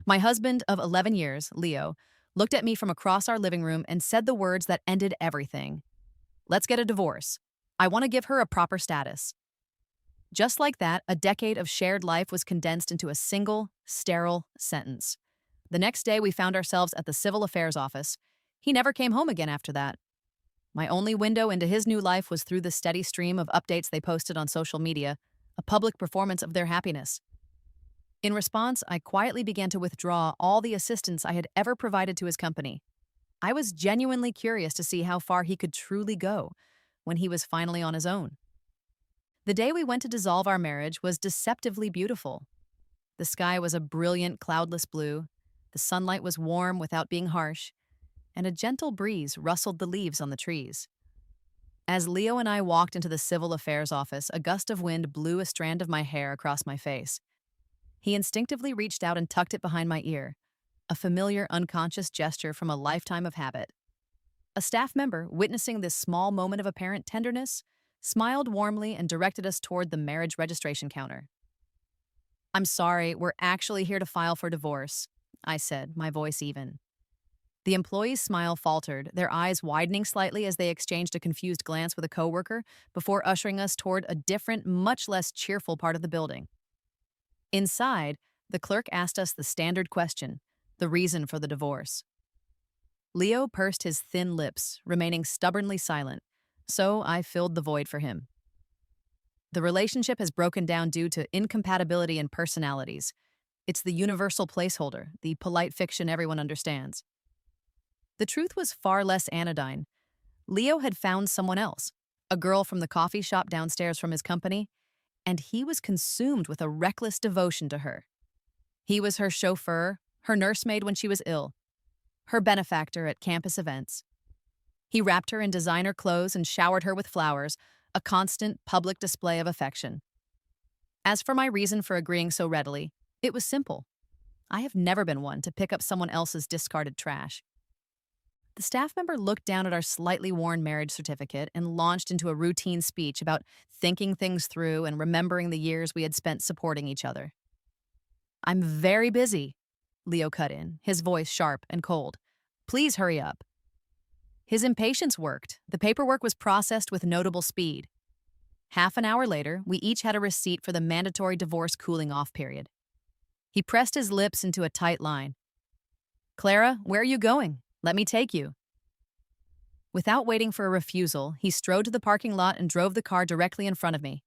My husband of 11 years, Leo, looked at me from across our living room and said the words that ended everything. Let's get a divorce. I want to give her a proper status. Just like that, a decade of shared life was condensed into a single, sterile sentence. The next day, we found ourselves at the civil affairs office. He never came home again after that. My only window into his new life was through the steady stream of updates they posted on social media, a public performance of their happiness. In response, I quietly began to withdraw all the assistance I had ever provided to his company. I was genuinely curious to see how far he could truly go when he was finally on his own. The day we went to dissolve our marriage was deceptively beautiful. The sky was a brilliant, cloudless blue, the sunlight was warm without being harsh, and a gentle breeze rustled the leaves on the trees. As Leo and I walked into the civil affairs office, a gust of wind blew a strand of my hair across my face. He instinctively reached out and tucked it behind my ear, a familiar, unconscious gesture from a lifetime of habit. A staff member, witnessing this small moment of apparent tenderness, smiled warmly and directed us toward the marriage registration counter. "I'm sorry, we're actually here to file for divorce," I said, my voice even. The employee's smile faltered, their eyes widening slightly as they exchanged a confused glance with a coworker before ushering us toward a different, much less cheerful part of the building. Inside, the clerk asked us the standard question, the reason for the divorce. Leo pursed his thin lips, remaining stubbornly silent, so I filled the void for him. "The relationship has broken down due to incompatibility in personalities. It's the universal placeholder, the polite fiction everyone understands." The truth was far less anodyne. Leo had found someone else, a girl from the coffee shop downstairs from his company, and he was consumed with a reckless devotion to her. He was her chauffeur, her nursemaid when she was ill, her benefactor at campus events. He wrapped her in designer clothes and showered her with flowers, a constant public display of affection. As for my reason for agreeing so readily, it was simple. I have never been one to pick up someone else's discarded trash. The staff member looked down at our slightly worn marriage certificate and launched into a routine speech about thinking things through and remembering the years we had spent supporting each other. "I'm very busy," Leo cut in, his voice sharp and cold. "Please hurry up." His impatience worked. The paperwork was processed with notable speed. Half an hour later, we each had a receipt for the mandatory divorce cooling-off period. He pressed his lips into a tight line. "Clara, where are you going? Let me take you." Without waiting for a refusal, he strode to the parking lot and drove the car directly in front of me.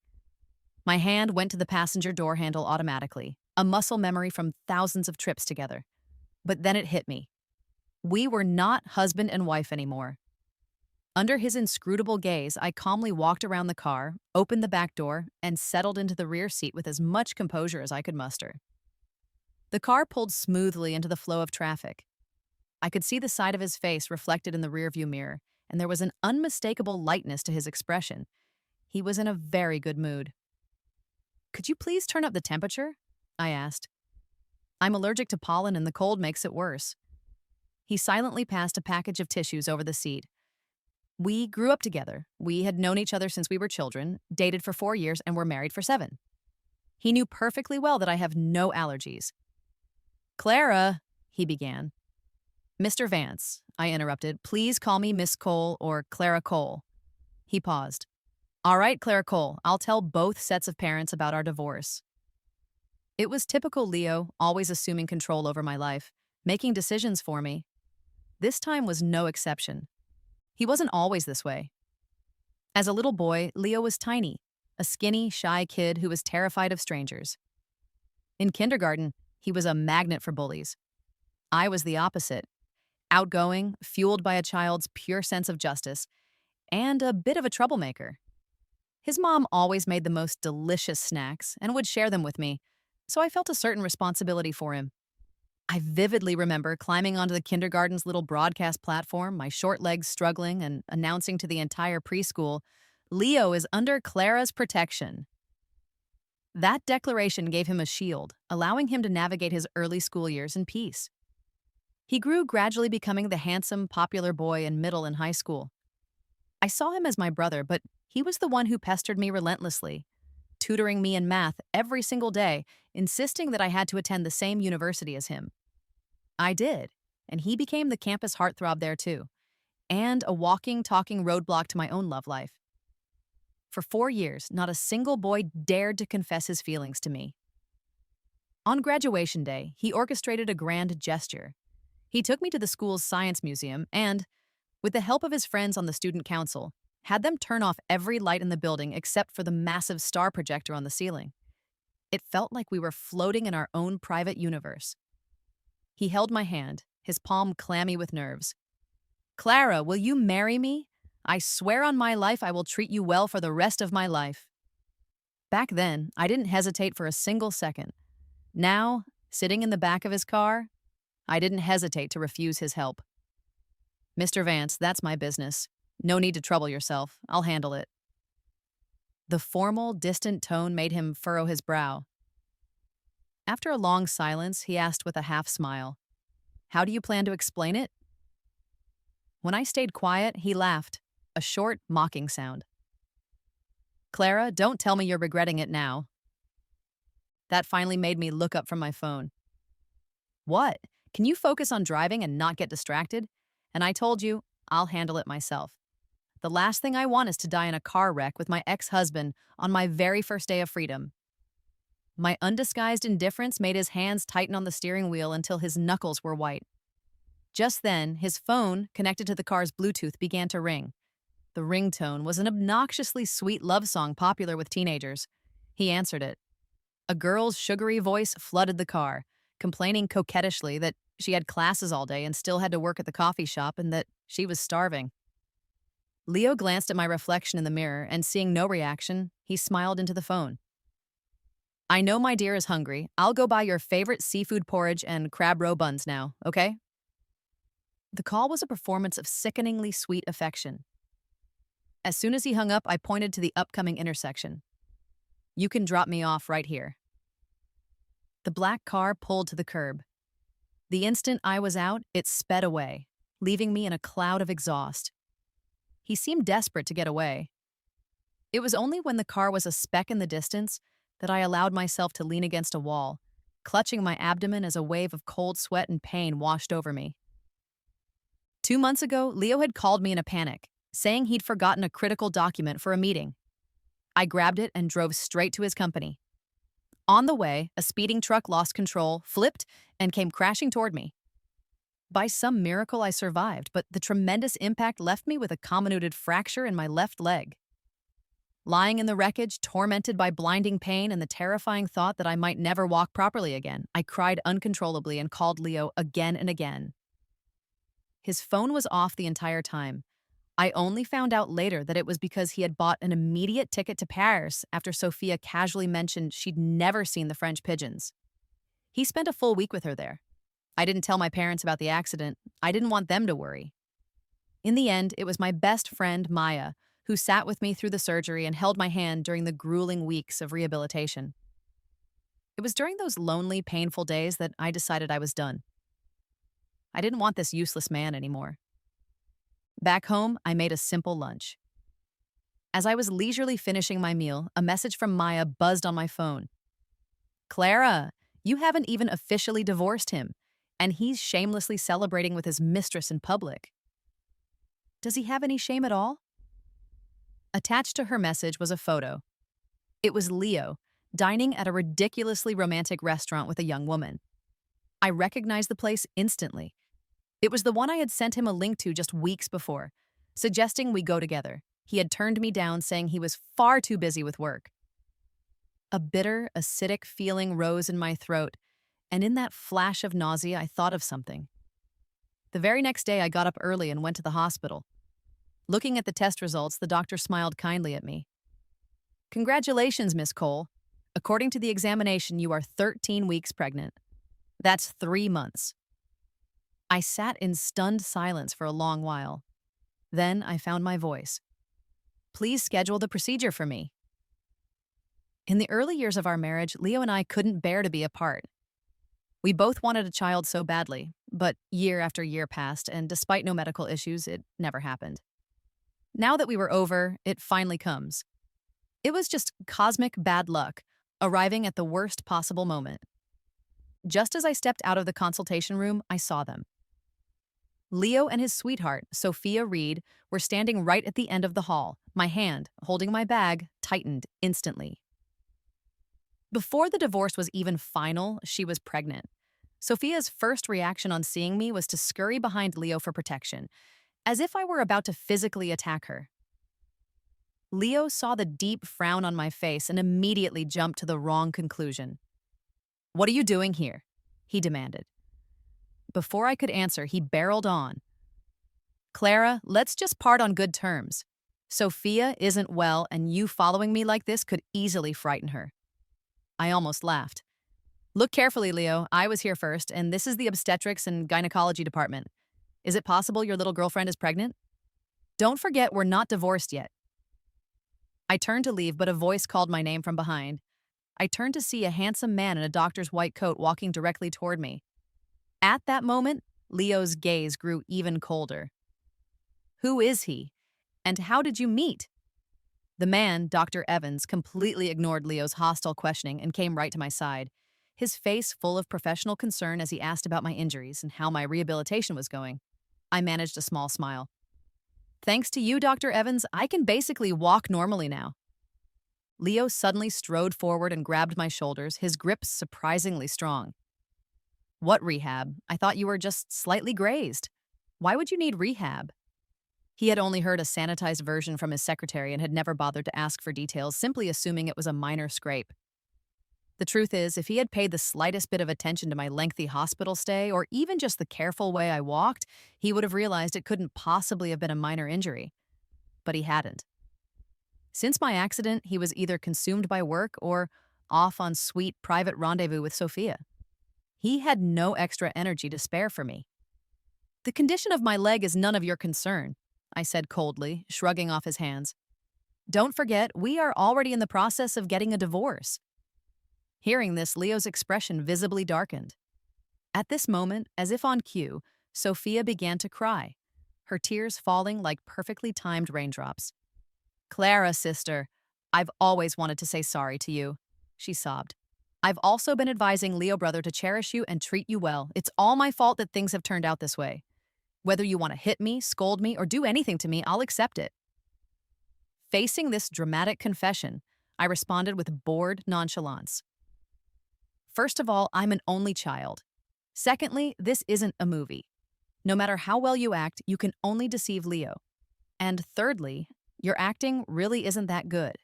My hand went to the passenger door handle automatically, a muscle memory from thousands of trips together. But then it hit me. We were not husband and wife anymore. Under his inscrutable gaze, I calmly walked around the car, opened the back door, and settled into the rear seat with as much composure as I could muster. The car pulled smoothly into the flow of traffic. I could see the side of his face reflected in the rearview mirror, and there was an unmistakable lightness to his expression. He was in a very good mood. "Could you please turn up the temperature?" I asked. "I'm allergic to pollen and the cold makes it worse." He silently passed a package of tissues over the seat. We grew up together. We had known each other since we were children, dated for 4 years, and were married for 7. He knew perfectly well that I have no allergies. "Clara," he began. "Mr. Vance," I interrupted, "please call me Miss Cole or Clara Cole." He paused. "All right, Clara Cole, I'll tell both sets of parents about our divorce." It was typical Leo, always assuming control over my life, making decisions for me. This time was no exception. He wasn't always this way. As a little boy, Leo was tiny, a skinny, shy kid who was terrified of strangers. In kindergarten, he was a magnet for bullies. I was the opposite. Outgoing, fueled by a child's pure sense of justice, and a bit of a troublemaker. His mom always made the most delicious snacks and would share them with me, so I felt a certain responsibility for him. I vividly remember climbing onto the kindergarten's little broadcast platform, my short legs struggling, and announcing to the entire preschool, "Leo is under Clara's protection." That declaration gave him a shield, allowing him to navigate his early school years in peace. He grew, gradually becoming the handsome, popular boy in middle and high school. I saw him as my brother, but he was the one who pestered me relentlessly, tutoring me in math every single day, insisting that I had to attend the same university as him. I did, and he became the campus heartthrob there too, and a walking, talking roadblock to my own love life. For 4 years, not a single boy dared to confess his feelings to me. On graduation day, he orchestrated a grand gesture. He took me to the school's science museum and, with the help of his friends on the student council, had them turn off every light in the building except for the massive star projector on the ceiling. It felt like we were floating in our own private universe. He held my hand, his palm clammy with nerves. "Clara, will you marry me? I swear on my life I will treat you well for the rest of my life." Back then, I didn't hesitate for a single second. Now, sitting in the back of his car, I didn't hesitate to refuse his help. "Mr. Vance, that's my business. No need to trouble yourself. I'll handle it." The formal, distant tone made him furrow his brow. After a long silence, he asked with a half smile, "How do you plan to explain it?" When I stayed quiet, he laughed, a short, mocking sound. "Clara, don't tell me you're regretting it now." That finally made me look up from my phone. "What? Can you focus on driving and not get distracted?" And I told you, I'll handle it myself. The last thing I want is to die in a car wreck with my ex-husband on my very first day of freedom. My undisguised indifference made his hands tighten on the steering wheel until his knuckles were white. Just then, his phone, connected to the car's Bluetooth, began to ring. The ringtone was an obnoxiously sweet love song popular with teenagers. He answered it. A girl's sugary voice flooded the car, complaining coquettishly that she had classes all day and still had to work at the coffee shop and that she was starving. Leo glanced at my reflection in the mirror, and seeing no reaction, he smiled into the phone. "I know my dear is hungry. I'll go buy your favorite seafood porridge and crab roe buns now, okay?" The call was a performance of sickeningly sweet affection. As soon as he hung up, I pointed to the upcoming intersection. "You can drop me off right here." The black car pulled to the curb. The instant I was out, it sped away, leaving me in a cloud of exhaust. He seemed desperate to get away. It was only when the car was a speck in the distance that I allowed myself to lean against a wall, clutching my abdomen as a wave of cold sweat and pain washed over me. 2 months ago, Leo had called me in a panic, saying he'd forgotten a critical document for a meeting. I grabbed it and drove straight to his company. On the way, a speeding truck lost control, flipped, and came crashing toward me. By some miracle, I survived, but the tremendous impact left me with a comminuted fracture in my left leg. Lying in the wreckage, tormented by blinding pain and the terrifying thought that I might never walk properly again, I cried uncontrollably and called Leo again and again. His phone was off the entire time. I only found out later that it was because he had bought an immediate ticket to Paris after Sophia casually mentioned she'd never seen the French pigeons. He spent a full week with her there. I didn't tell my parents about the accident. I didn't want them to worry. In the end, it was my best friend, Maya, who sat with me through the surgery and held my hand during the grueling weeks of rehabilitation. It was during those lonely, painful days that I decided I was done. I didn't want this useless man anymore. Back home, I made a simple lunch. As I was leisurely finishing my meal, a message from Maya buzzed on my phone. "Clara, you haven't even officially divorced him, and he's shamelessly celebrating with his mistress in public. Does he have any shame at all?" Attached to her message was a photo. It was Leo, dining at a ridiculously romantic restaurant with a young woman. I recognized the place instantly. It was the one I had sent him a link to just weeks before, suggesting we go together. He had turned me down, saying he was far too busy with work. A bitter, acidic feeling rose in my throat, and in that flash of nausea, I thought of something. The very next day, I got up early and went to the hospital. Looking at the test results, the doctor smiled kindly at me. "Congratulations, Miss Cole. According to the examination, you are 13 weeks pregnant. That's 3 months." I sat in stunned silence for a long while. Then I found my voice. "Please schedule the procedure for me." In the early years of our marriage, Leo and I couldn't bear to be apart. We both wanted a child so badly, but year after year passed, and despite no medical issues, it never happened. Now that we were over, it finally comes. It was just cosmic bad luck, arriving at the worst possible moment. Just as I stepped out of the consultation room, I saw them. Leo and his sweetheart, Sophia Reed, were standing right at the end of the hall. My hand, holding my bag, tightened instantly. Before the divorce was even final, she was pregnant. Sophia's first reaction on seeing me was to scurry behind Leo for protection, as if I were about to physically attack her. Leo saw the deep frown on my face and immediately jumped to the wrong conclusion. "What are you doing here?" he demanded. Before I could answer, he barreled on. "Clara, let's just part on good terms. Sophia isn't well, and you following me like this could easily frighten her." I almost laughed. "Look carefully, Leo. I was here first, and this is the obstetrics and gynecology department. Is it possible your little girlfriend is pregnant? Don't forget we're not divorced yet." I turned to leave, but a voice called my name from behind. I turned to see a handsome man in a doctor's white coat walking directly toward me. At that moment, Leo's gaze grew even colder. "Who is he? And how did you meet?" The man, Dr. Evans, completely ignored Leo's hostile questioning and came right to my side, his face full of professional concern as he asked about my injuries and how my rehabilitation was going. I managed a small smile. "Thanks to you, Dr. Evans, I can basically walk normally now." Leo suddenly strode forward and grabbed my shoulders, his grip surprisingly strong. "What rehab? I thought you were just slightly grazed. Why would you need rehab?" He had only heard a sanitized version from his secretary and had never bothered to ask for details, simply assuming it was a minor scrape. The truth is, if he had paid the slightest bit of attention to my lengthy hospital stay, or even just the careful way I walked, he would have realized it couldn't possibly have been a minor injury. But he hadn't. Since my accident, he was either consumed by work or off on sweet private rendezvous with Sophia. He had no extra energy to spare for me. "The condition of my leg is none of your concern," I said coldly, shrugging off his hands. "Don't forget, we are already in the process of getting a divorce." Hearing this, Leo's expression visibly darkened. At this moment, as if on cue, Sophia began to cry, her tears falling like perfectly timed raindrops. "Clara, sister, I've always wanted to say sorry to you," she sobbed. "I've also been advising Leo brother to cherish you and treat you well. It's all my fault that things have turned out this way. Whether you want to hit me, scold me, or do anything to me, I'll accept it." Facing this dramatic confession, I responded with bored nonchalance. "First of all, I'm an only child. Secondly, this isn't a movie. No matter how well you act, you can only deceive Leo. And thirdly, your acting really isn't that good."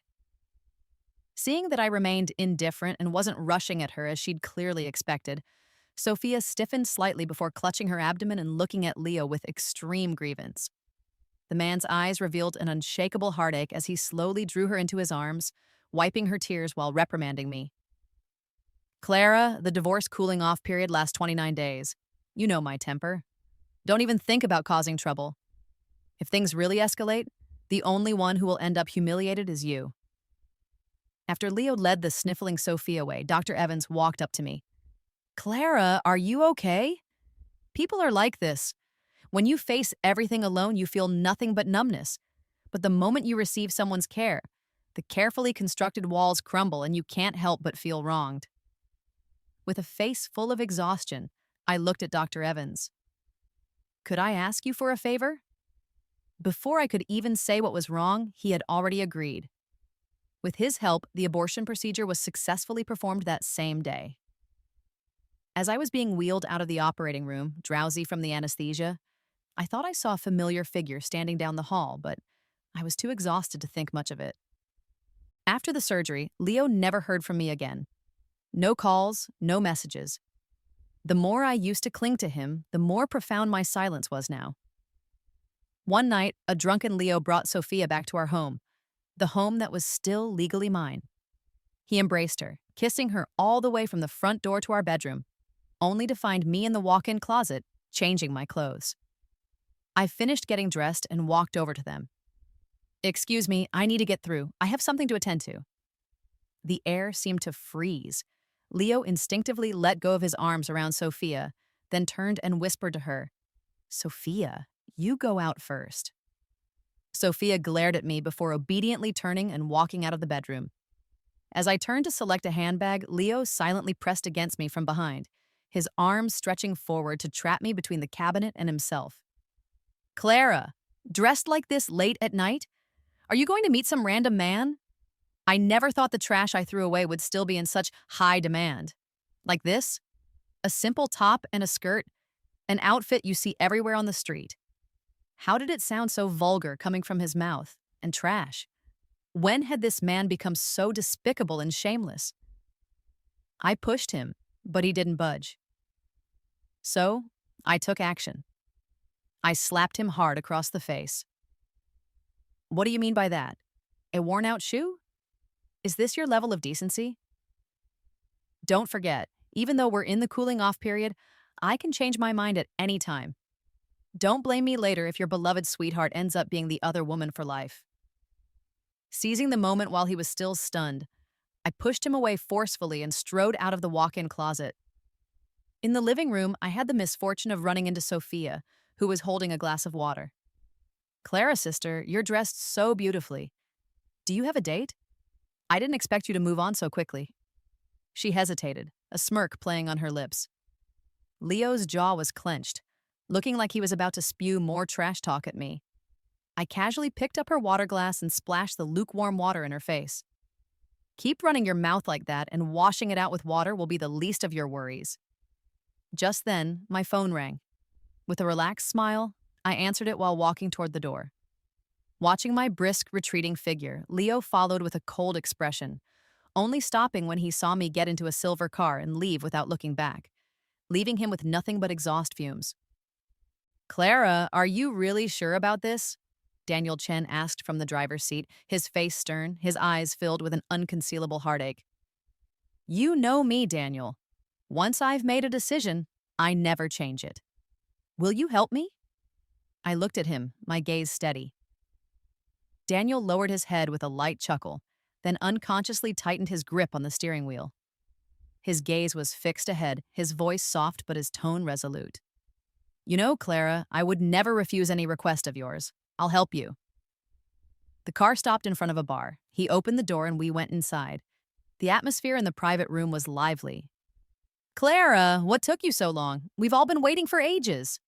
Seeing that I remained indifferent and wasn't rushing at her as she'd clearly expected, Sophia stiffened slightly before clutching her abdomen and looking at Leo with extreme grievance. The man's eyes revealed an unshakable heartache as he slowly drew her into his arms, wiping her tears while reprimanding me. "Clara, the divorce cooling off period lasts 29 days. You know my temper. Don't even think about causing trouble. If things really escalate, the only one who will end up humiliated is you." After Leo led the sniffling Sophia away, Dr. Evans walked up to me. "Clara, are you okay? People are like this. When you face everything alone, you feel nothing but numbness. But the moment you receive someone's care, the carefully constructed walls crumble and you can't help but feel wronged." With a face full of exhaustion, I looked at Dr. Evans. "Could I ask you for a favor?" Before I could even say what was wrong, he had already agreed. With his help, the abortion procedure was successfully performed that same day. As I was being wheeled out of the operating room, drowsy from the anesthesia, I thought I saw a familiar figure standing down the hall, but I was too exhausted to think much of it. After the surgery, Leo never heard from me again. No calls, no messages. The more I used to cling to him, the more profound my silence was now. One night, a drunken Leo brought Sophia back to our home, the home that was still legally mine. He embraced her, kissing her all the way from the front door to our bedroom, only to find me in the walk-in closet, changing my clothes. I finished getting dressed and walked over to them. "Excuse me, I need to get through. I have something to attend to." The air seemed to freeze. Leo instinctively let go of his arms around Sophia, then turned and whispered to her, "Sophia, you go out first." Sophia glared at me before obediently turning and walking out of the bedroom. As I turned to select a handbag, Leo silently pressed against me from behind, his arms stretching forward to trap me between the cabinet and himself. Clara, dressed like this late at night? Are you going to meet some random man? I never thought the trash I threw away would still be in such high demand. Like this? A simple top and a skirt, an outfit you see everywhere on the street. How did it sound so vulgar coming from his mouth? And trash. When had this man become so despicable and shameless? I pushed him, but he didn't budge. So, I took action. I slapped him hard across the face. What do you mean by that? A worn-out shoe? Is this your level of decency? Don't forget, even though we're in the cooling-off period, I can change my mind at any time. Don't blame me later if your beloved sweetheart ends up being the other woman for life. Seizing the moment while he was still stunned, I pushed him away forcefully and strode out of the walk-in closet. In the living room, I had the misfortune of running into Sophia, who was holding a glass of water. Clara, sister, you're dressed so beautifully. Do you have a date? I didn't expect you to move on so quickly. She hesitated, a smirk playing on her lips. Leo's jaw was clenched, looking like he was about to spew more trash talk at me. I casually picked up her water glass and splashed the lukewarm water in her face. Keep running your mouth like that, and washing it out with water will be the least of your worries. Just then, my phone rang. With a relaxed smile, I answered it while walking toward the door. Watching my brisk, retreating figure, Leo followed with a cold expression, only stopping when he saw me get into a silver car and leave without looking back, leaving him with nothing but exhaust fumes. Clara, are you really sure about this? Daniel Chen asked from the driver's seat, his face stern, his eyes filled with an unconcealable heartache. You know me, Daniel. Once I've made a decision, I never change it. Will you help me? I looked at him, my gaze steady. Daniel lowered his head with a light chuckle, then unconsciously tightened his grip on the steering wheel. His gaze was fixed ahead, his voice soft but his tone resolute. You know, Clara, I would never refuse any request of yours. I'll help you. The car stopped in front of a bar. He opened the door and we went inside. The atmosphere in the private room was lively. Clara, what took you so long? We've all been waiting for ages.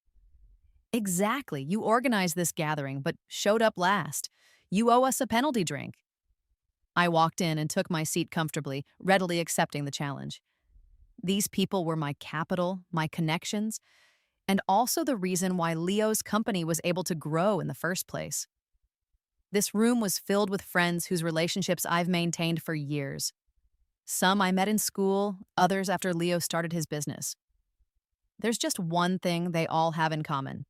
Exactly. You organized this gathering, but showed up last. You owe us a penalty drink. I walked in and took my seat comfortably, readily accepting the challenge. These people were my capital, my connections, and also the reason why Leo's company was able to grow in the first place. This room was filled with friends whose relationships I've maintained for years. Some I met in school, others after Leo started his business. There's just one thing they all have in common.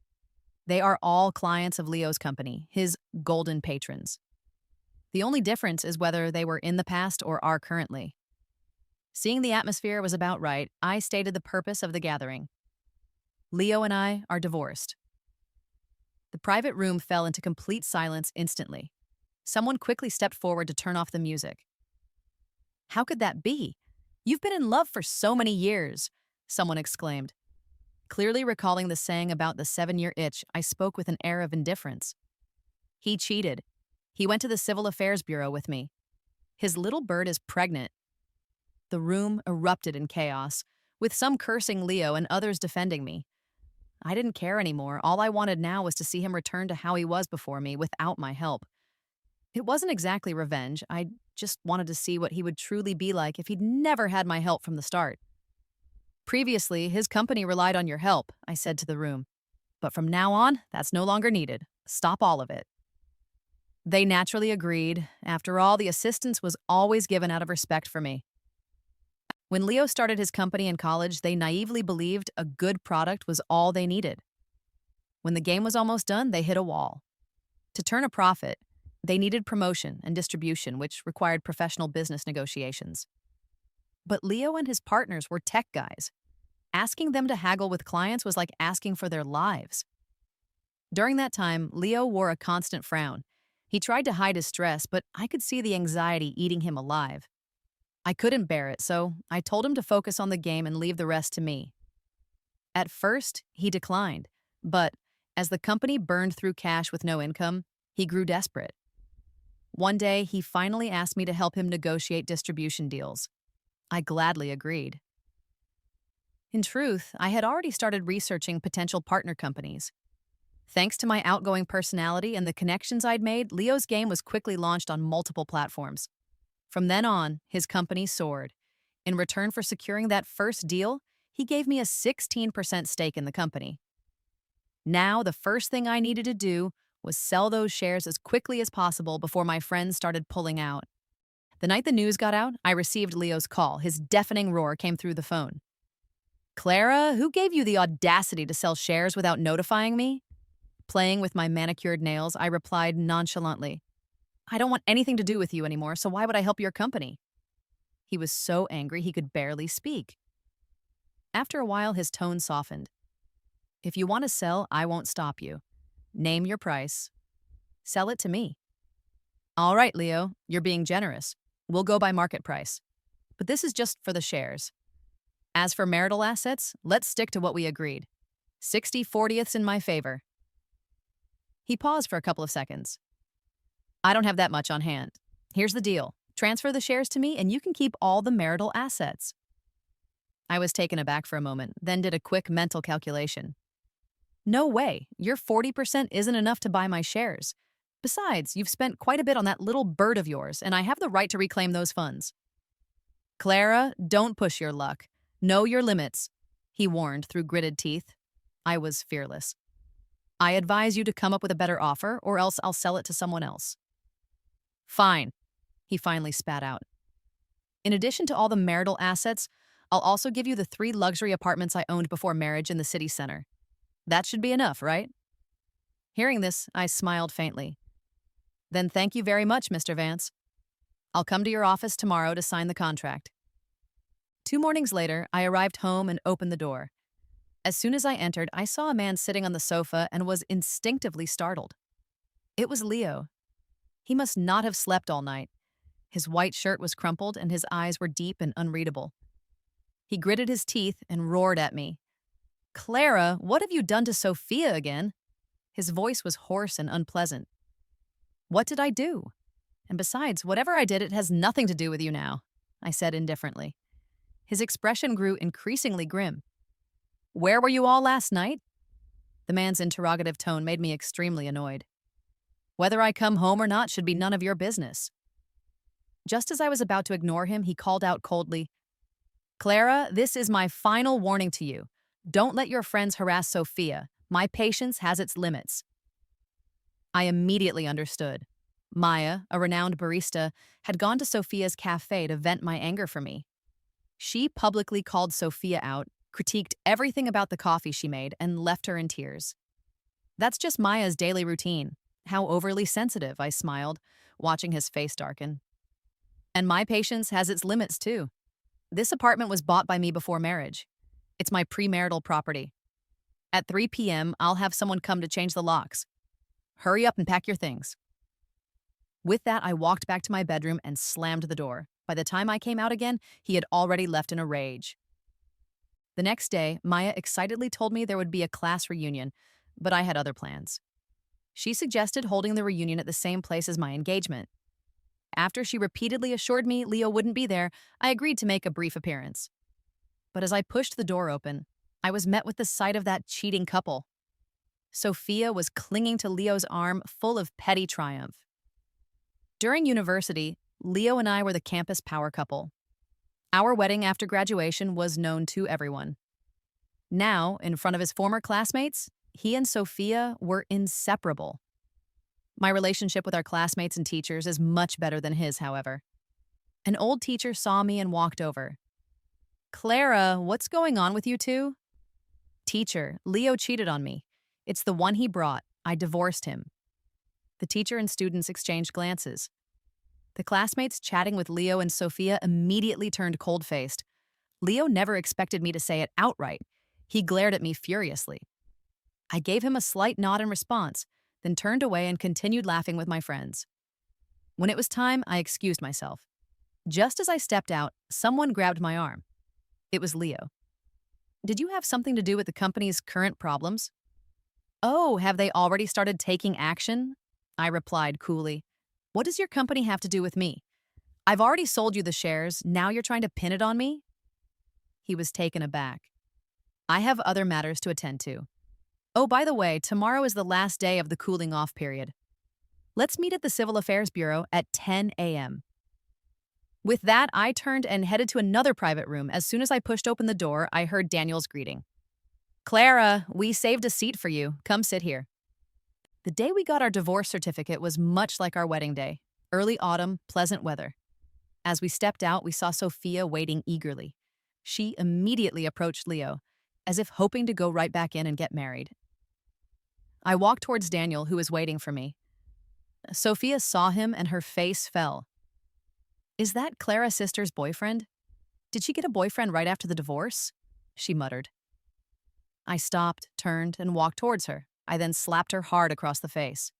They are all clients of Leo's company, his golden patrons. The only difference is whether they were in the past or are currently. Seeing the atmosphere was about right, I stated the purpose of the gathering. Leo and I are divorced. The private room fell into complete silence instantly. Someone quickly stepped forward to turn off the music. How could that be? You've been in love for so many years, someone exclaimed. Clearly recalling the saying about the 7-year itch, I spoke with an air of indifference. He cheated. He went to the Civil Affairs Bureau with me. His little bird is pregnant. The room erupted in chaos, with some cursing Leo and others defending me. I didn't care anymore. All I wanted now was to see him return to how he was before me without my help. It wasn't exactly revenge. I just wanted to see what he would truly be like if he'd never had my help from the start. Previously, his company relied on your help, I said to the room. But from now on, that's no longer needed. Stop all of it. They naturally agreed. After all, the assistance was always given out of respect for me. When Leo started his company in college, they naively believed a good product was all they needed. When the game was almost done, they hit a wall. To turn a profit, they needed promotion and distribution, which required professional business negotiations. But Leo and his partners were tech guys. Asking them to haggle with clients was like asking for their lives. During that time, Leo wore a constant frown. He tried to hide his stress, but I could see the anxiety eating him alive. I couldn't bear it, so I told him to focus on the game and leave the rest to me. At first, he declined, but as the company burned through cash with no income, he grew desperate. One day, he finally asked me to help him negotiate distribution deals. I gladly agreed. In truth, I had already started researching potential partner companies. Thanks to my outgoing personality and the connections I'd made, Leo's game was quickly launched on multiple platforms. From then on, his company soared. In return for securing that first deal, he gave me a 16% stake in the company. Now, the first thing I needed to do was sell those shares as quickly as possible before my friends started pulling out. The night the news got out, I received Leo's call. His deafening roar came through the phone. Clara, who gave you the audacity to sell shares without notifying me? Playing with my manicured nails, I replied nonchalantly, I don't want anything to do with you anymore, so why would I help your company? He was so angry he could barely speak. After a while, his tone softened. If you want to sell, I won't stop you. Name your price. Sell it to me. All right, Leo, you're being generous. We'll go by market price. But this is just for the shares. As for marital assets, let's stick to what we agreed. 60/40ths in my favor. He paused for a couple of seconds. I don't have that much on hand. Here's the deal. Transfer the shares to me and you can keep all the marital assets. I was taken aback for a moment, then did a quick mental calculation. No way. Your 40% isn't enough to buy my shares. Besides, you've spent quite a bit on that little bird of yours, and I have the right to reclaim those funds. Clara, don't push your luck. Know your limits, he warned through gritted teeth. I was fearless. I advise you to come up with a better offer, or else I'll sell it to someone else. Fine, he finally spat out. In addition to all the marital assets, I'll also give you the 3 luxury apartments I owned before marriage in the city center. That should be enough, right? Hearing this, I smiled faintly. Then thank you very much, Mr. Vance. I'll come to your office tomorrow to sign the contract. 2 mornings later, I arrived home and opened the door. As soon as I entered, I saw a man sitting on the sofa and was instinctively startled. It was Leo. He must not have slept all night. His white shirt was crumpled and his eyes were deep and unreadable. He gritted his teeth and roared at me. Clara, what have you done to Sophia again? His voice was hoarse and unpleasant. What did I do? And besides, whatever I did, it has nothing to do with you now, I said indifferently. His expression grew increasingly grim. Where were you all last night? The man's interrogative tone made me extremely annoyed. Whether I come home or not should be none of your business. Just as I was about to ignore him, he called out coldly, Clara, this is my final warning to you. Don't let your friends harass Sophia. My patience has its limits. I immediately understood. Maya, a renowned barista, had gone to Sophia's cafe to vent my anger for me. She publicly called Sophia out, critiqued everything about the coffee she made, and left her in tears. That's just Maya's daily routine. How overly sensitive, I smiled, watching his face darken. And my patience has its limits, too. This apartment was bought by me before marriage. It's my premarital property. At 3 p.m., I'll have someone come to change the locks. Hurry up and pack your things. With that, I walked back to my bedroom and slammed the door. By the time I came out again, he had already left in a rage. The next day, Maya excitedly told me there would be a class reunion, but I had other plans. She suggested holding the reunion at the same place as my engagement. After she repeatedly assured me Leo wouldn't be there, I agreed to make a brief appearance. But as I pushed the door open, I was met with the sight of that cheating couple. Sophia was clinging to Leo's arm, full of petty triumph. During university, Leo and I were the campus power couple. Our wedding after graduation was known to everyone. Now, in front of his former classmates, he and Sophia were inseparable. My relationship with our classmates and teachers is much better than his, however. An old teacher saw me and walked over. Clara, what's going on with you two? Teacher, Leo cheated on me. It's the one he brought. I divorced him. The teacher and students exchanged glances. The classmates chatting with Leo and Sophia immediately turned cold-faced. Leo never expected me to say it outright. He glared at me furiously. I gave him a slight nod in response, then turned away and continued laughing with my friends. When it was time, I excused myself. Just as I stepped out, someone grabbed my arm. It was Leo. Did you have something to do with the company's current problems? Oh, have they already started taking action? I replied coolly. What does your company have to do with me? I've already sold you the shares, now you're trying to pin it on me? He was taken aback. I have other matters to attend to. Oh, by the way, tomorrow is the last day of the cooling off period. Let's meet at the Civil Affairs Bureau at 10 a.m. With that, I turned and headed to another private room. As soon as I pushed open the door, I heard Daniel's greeting. Clara, we saved a seat for you. Come sit here. The day we got our divorce certificate was much like our wedding day. Early autumn, pleasant weather. As we stepped out, we saw Sophia waiting eagerly. She immediately approached Leo, as if hoping to go right back in and get married. I walked towards Daniel, who was waiting for me. Sophia saw him and her face fell. Is that Clara's sister's boyfriend? Did she get a boyfriend right after the divorce? She muttered. I stopped, turned, and walked towards her. I then slapped her hard across the face.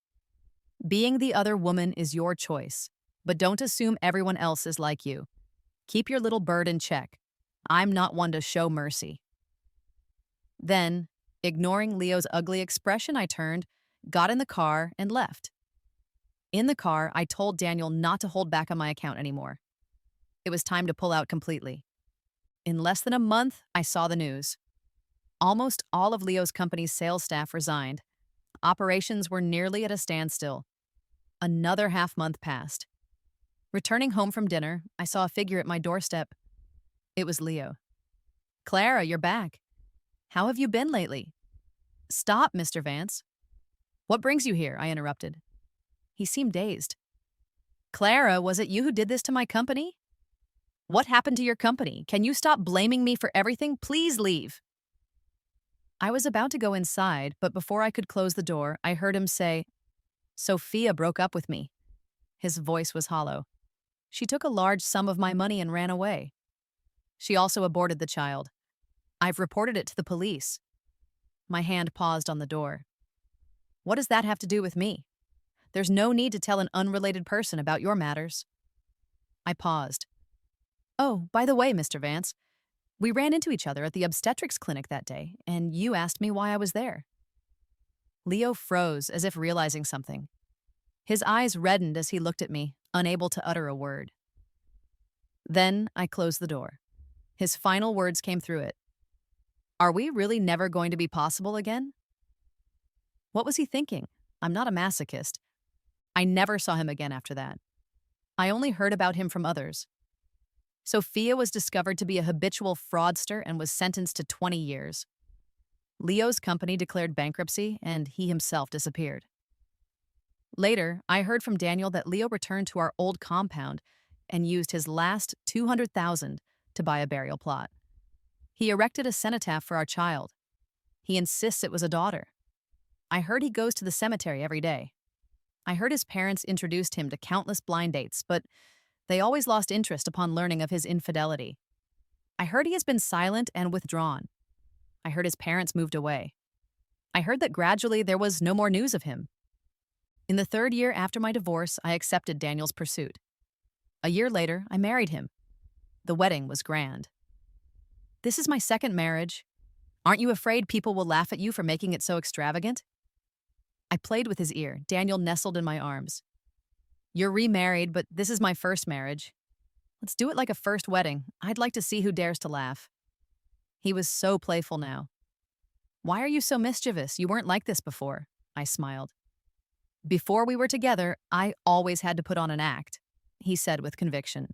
Being the other woman is your choice, but don't assume everyone else is like you. Keep your little bird in check. I'm not one to show mercy. Then, ignoring Leo's ugly expression, I turned, got in the car, and left. In the car, I told Daniel not to hold back on my account anymore. It was time to pull out completely. In less than a month, I saw the news. Almost all of Leo's company's sales staff resigned. Operations were nearly at a standstill. Another half-month passed. Returning home from dinner, I saw a figure at my doorstep. It was Leo. Clara, you're back. How have you been lately? Stop, Mr. Vance. What brings you here? I interrupted. He seemed dazed. Clara, was it you who did this to my company? What happened to your company? Can you stop blaming me for everything? Please leave. I was about to go inside, but before I could close the door, I heard him say, Sophia broke up with me. His voice was hollow. She took a large sum of my money and ran away. She also aborted the child. I've reported it to the police. My hand paused on the door. What does that have to do with me? There's no need to tell an unrelated person about your matters. I paused. Oh, by the way, Mr. Vance, we ran into each other at the obstetrics clinic that day, and you asked me why I was there. Leo froze as if realizing something. His eyes reddened as he looked at me, unable to utter a word. Then I closed the door. His final words came through it. Are we really never going to be possible again? What was he thinking? I'm not a masochist. I never saw him again after that. I only heard about him from others. Sophia was discovered to be a habitual fraudster and was sentenced to 20 years. Leo's company declared bankruptcy, and he himself disappeared. Later, I heard from Daniel that Leo returned to our old compound and used his last $200,000 to buy a burial plot. He erected a cenotaph for our child. He insists it was a daughter. I heard he goes to the cemetery every day. I heard his parents introduced him to countless blind dates, but they always lost interest upon learning of his infidelity. I heard he has been silent and withdrawn. I heard his parents moved away. I heard that gradually there was no more news of him. In the 3rd year after my divorce, I accepted Daniel's pursuit. A year later, I married him. The wedding was grand. This is my 2nd marriage. Aren't you afraid people will laugh at you for making it so extravagant? I played with his ear. Daniel nestled in my arms. You're remarried, but this is my 1st marriage. Let's do it like a first wedding. I'd like to see who dares to laugh. He was so playful now. Why are you so mischievous? You weren't like this before. I smiled. Before we were together, I always had to put on an act, he said with conviction.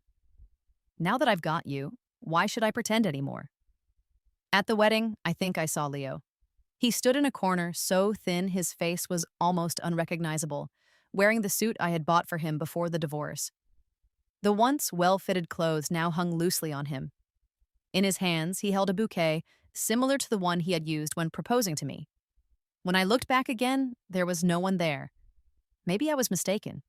Now that I've got you, why should I pretend anymore? At the wedding, I think I saw Leo. He stood in a corner, so thin his face was almost unrecognizable, wearing the suit I had bought for him before the divorce. The once well-fitted clothes now hung loosely on him. In his hands, he held a bouquet similar to the one he had used when proposing to me. When I looked back again, there was no one there. Maybe I was mistaken.